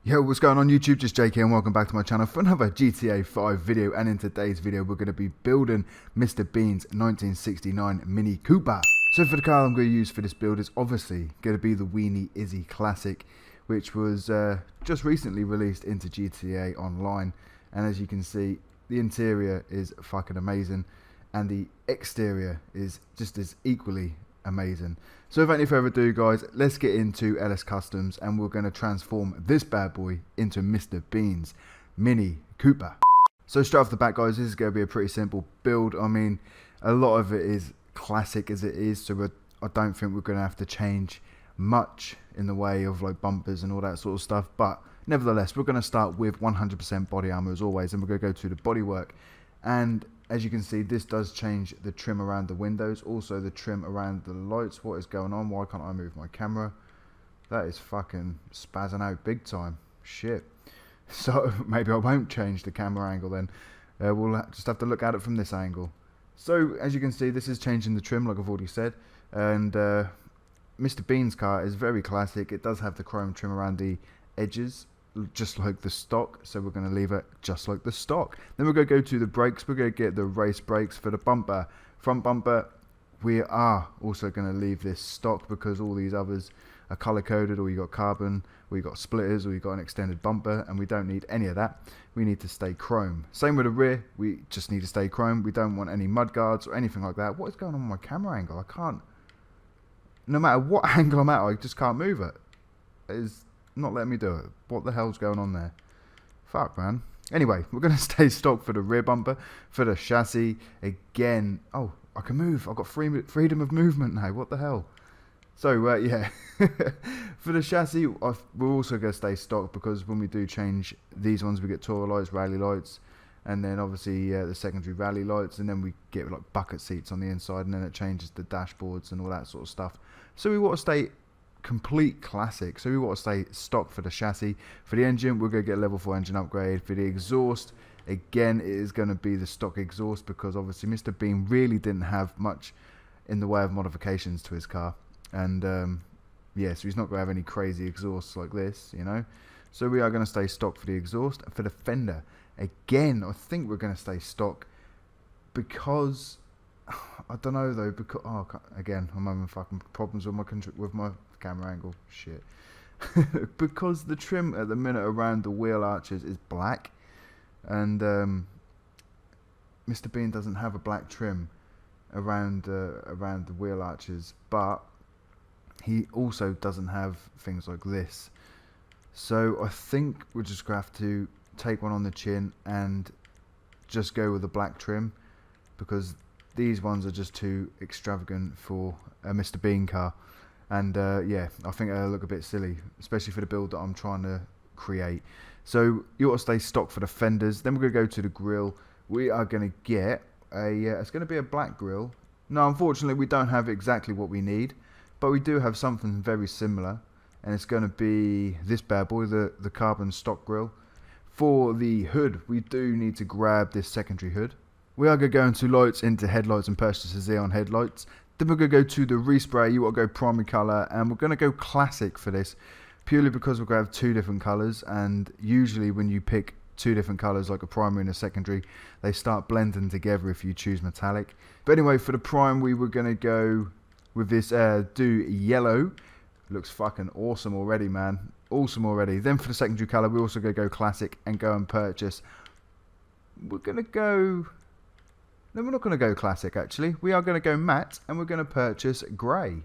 Yo, what's going on YouTube? Just JK and welcome back to my channel for another GTA 5 video. And in today's video we're going to be building Mr. Bean's 1969 Mini Cooper. So for the car I'm going to use for this build is obviously going to be the Weenie ISSI Classic, which was just recently released into GTA Online. And as you can see, the interior is fucking amazing and the exterior is just as equally amazing. So without any further ado guys, let's get into LS Customs and we're going to transform this bad boy into Mr. Bean's Mini Cooper. So straight off the bat guys, this is going to be a pretty simple build. I mean, a lot of it is classic as it is, so I don't think we're going to have to change much in the way of like bumpers and all that sort of stuff, but nevertheless we're going to start with 100% body armor as always, and we're going to go to the bodywork. And as you can see, this does change the trim around the windows, also the trim around the lights. What is going on? Why can't I move my camera? That is fucking spazzing out big time. Shit. So maybe I won't change the camera angle then. We'll just have to look at it from this angle. So as you can see, this is changing the trim like I've already said. And Mr. Bean's car is very classic. It does have the chrome trim around the edges, just like the stock, so we're going to leave it just like the stock. Then we're going to go to the brakes. We're going to get the race brakes for the bumper. Front bumper, we are also going to leave this stock because all these others are color coded, or you got carbon, or you got splitters, or you got an extended bumper, and we don't need any of that. We need to stay chrome. Same with the rear, we just need to stay chrome. We don't want any mud guards or anything like that. What is going on with my camera angle? I can't, no matter what angle I'm at, I just can't move it. It is not letting me do it. What the hell's going on there? Fuck, man. Anyway, we're going to stay stock for the rear bumper. For the chassis, again, oh, I can move. I've got freedom of movement now. What the hell? So, yeah. For the chassis, we're also going to stay stock because when we do change these ones, we get Tourer lights, rally lights, and then obviously the secondary rally lights, and then we get like bucket seats on the inside, and then it changes the dashboards and all that sort of stuff. So we want to stay complete classic, so we want to stay stock for the chassis. For the engine, we're going to get a level 4 engine upgrade. For the exhaust, again, it is going to be the stock exhaust because obviously Mr. Bean really didn't have much in the way of modifications to his car, and yeah, so he's not going to have any crazy exhausts like this, you know. So we are going to stay stock for the exhaust. For the fender, again, I think we're going to stay stock because I don't know though, because again, I'm having fucking problems with my camera angle. Shit. Because the trim at the minute around the wheel arches is black, and Mr. Bean doesn't have a black trim around the wheel arches, but he also doesn't have things like this. So I think we're just gonna have to take one on the chin and just go with the black trim, because these ones are just too extravagant for a Mr. Bean car. And yeah, I think they look a bit silly, especially for the build that I'm trying to create. So you ought to stay stock for the fenders. Then we're going to go to the grille. We are going to get it's going to be a black grille. No, unfortunately we don't have exactly what we need, but we do have something very similar. And it's going to be this bad boy, the carbon stock grille. For the hood, we do need to grab this secondary hood. We are going to go into lights, into headlights, and purchase the Xeon headlights. Then we're going to go to the respray. You want to go primary colour, and we're going to go classic for this, purely because we're going to have two different colours, and usually when you pick two different colours, like a primary and a secondary, they start blending together if you choose metallic. But anyway, for the prime, we were going to go with this do yellow. Looks fucking awesome already, man. Awesome already. Then for the secondary colour, we're also going to go classic and go and purchase. We're going to go... No, we're not going to go classic actually. We are going to go matte, and we're going to purchase grey.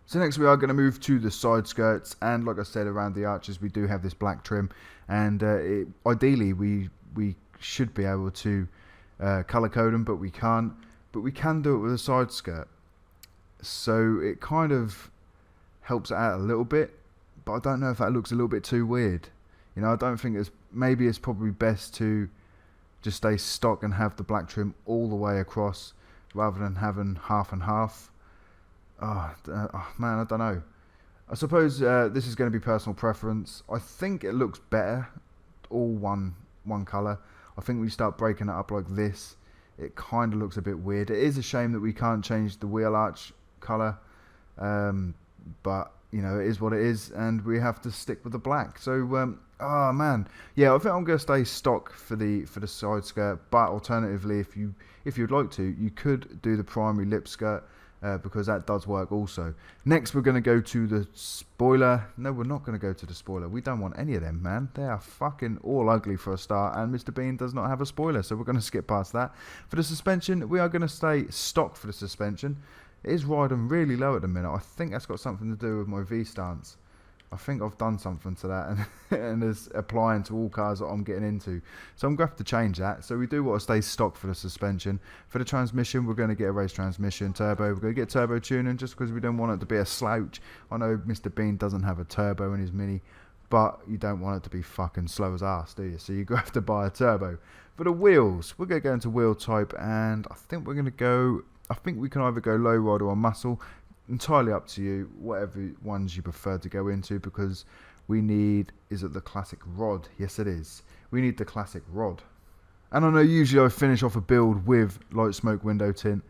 So next we are going to move to the side skirts, and like I said, around the arches we do have this black trim, and ideally we should be able to colour code them, but we can't. But we can do it with a side skirt. So it kind of helps it out a little bit, but I don't know if that looks a little bit too weird. You know, I don't think maybe it's probably best to just stay stock and have the black trim all the way across, rather than having half and half. Oh man, I don't know. I suppose this is going to be personal preference. I think it looks better all one colour. I think when you start breaking it up like this, it kind of looks a bit weird. It is a shame that we can't change the wheel arch colour, but you know, it is what it is, and we have to stick with the black. So, oh man, yeah, I think I'm gonna stay stock for the side skirt. But alternatively, if you'd like to, you could do the primary lip skirt. Because that does work also. Next, we're going to go to the spoiler. No, we're not going to go to the spoiler. We don't want any of them, man. They are fucking all ugly for a start, and Mr. Bean does not have a spoiler, so we're going to skip past that. For the suspension, we are going to stay stock for the suspension. It is riding really low at the minute. I think that's got something to do with my V stance. I think I've done something to that, and it's applying to all cars that I'm getting into. So I'm going to have to change that. So we do want to stay stock for the suspension. For the transmission, we're going to get a race transmission, turbo. We're going to get turbo tuning just because we don't want it to be a slouch. I know Mr. Bean doesn't have a turbo in his Mini, but you don't want it to be fucking slow as ass, do you? So you're going to have to buy a turbo. For the wheels, we're going to go into wheel type, and I think we're going to go... I think we can either go low ride or muscle. Entirely up to you, whatever ones you prefer to go into, because we need, is it the classic rod? Yes it is, we need the classic rod. And I know usually I finish off a build with light smoke window tint,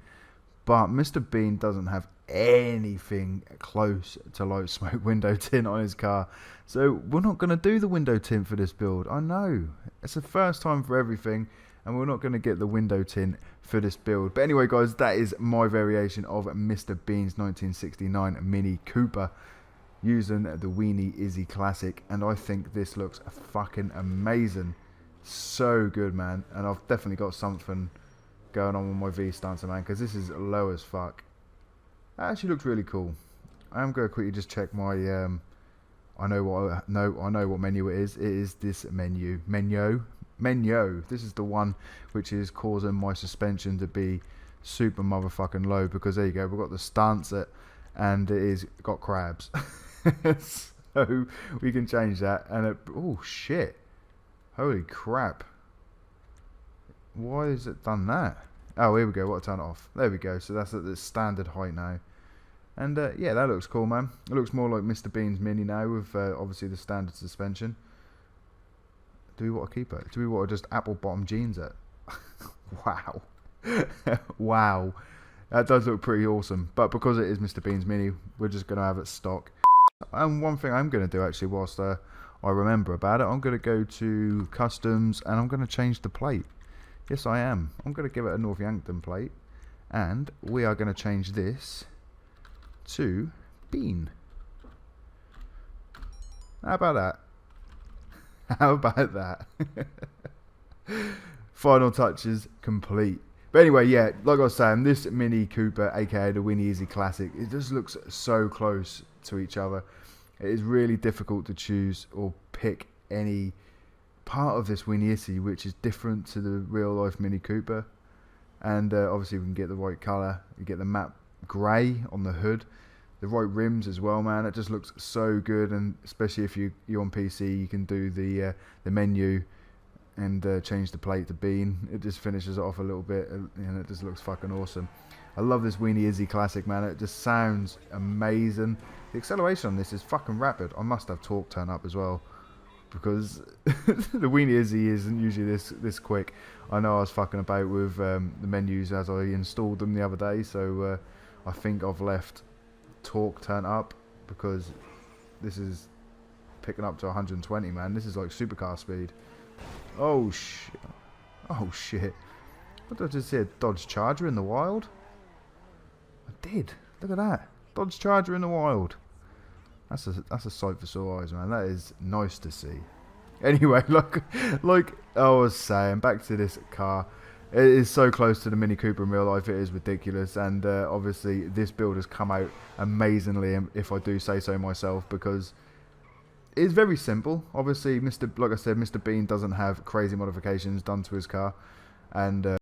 but Mr. Bean doesn't have anything close to light smoke window tint on his car, so we're not going to do the window tint for this build. I know, it's the first time for everything, and we're not going to get the window tint for this build. But anyway, guys, that is my variation of Mr. Bean's 1969 Mini Cooper using the Weenie ISSI Classic, and I think this looks fucking amazing. So good, man. And I've definitely got something going on with my V stancer, man, because this is low as fuck. That actually looks really cool. I am going to quickly just check my I know what menu it is. It is this menu. This is the one which is causing my suspension to be super motherfucking low, because there you go, we've got the stancer and it is got crabs. So we can change that, and it, oh shit, holy crap, why has it done that? Oh, here we go, what, turn it off, there we go. So that's at the standard height now, and yeah, that looks cool, man. It looks more like Mr. Bean's Mini now with obviously the standard suspension. Do we want to keep it? Do we want to just apple bottom jeans it? Wow. Wow. That does look pretty awesome. But because it is Mr. Bean's Mini, we're just going to have it stock. And one thing I'm going to do actually, whilst I remember about it, I'm going to go to customs and I'm going to change the plate. Yes, I am. I'm going to give it a North Yankton plate. And we are going to change this to Bean. How about that? How about that? Final touches complete. But anyway, yeah, like I was saying, this Mini Cooper, aka the Weenie ISSI Classic, it just looks so close to each other. It is really difficult to choose or pick any part of this Weenie ISSI which is different to the real life Mini Cooper. And obviously we can get the right colour. You get the matte grey on the hood. The right rims as well, man. It just looks so good, and especially if you're on PC, you can do the menu and change the plate to Bean. It just finishes it off a little bit, and it just looks fucking awesome. I love this Weenie ISSI Classic, man. It just sounds amazing. The acceleration on this is fucking rapid. I must have torque turn up as well, because the Weenie ISSI isn't usually this quick. I know I was fucking about with the menus as I installed them the other day, so I think I've left torque turn up, because this is picking up to 120, man. This is like supercar speed. Oh shit. Oh shit. What did I just see? A Dodge Charger in the wild? I did. Look at that. Dodge Charger in the wild. That's a sight for sore eyes, man. That is nice to see. Anyway, like I was saying, back to this car. It is so close to the Mini Cooper in real life, it is ridiculous, and obviously this build has come out amazingly, if I do say so myself, because it's very simple. Obviously, like I said, Mr. Bean doesn't have crazy modifications done to his car, and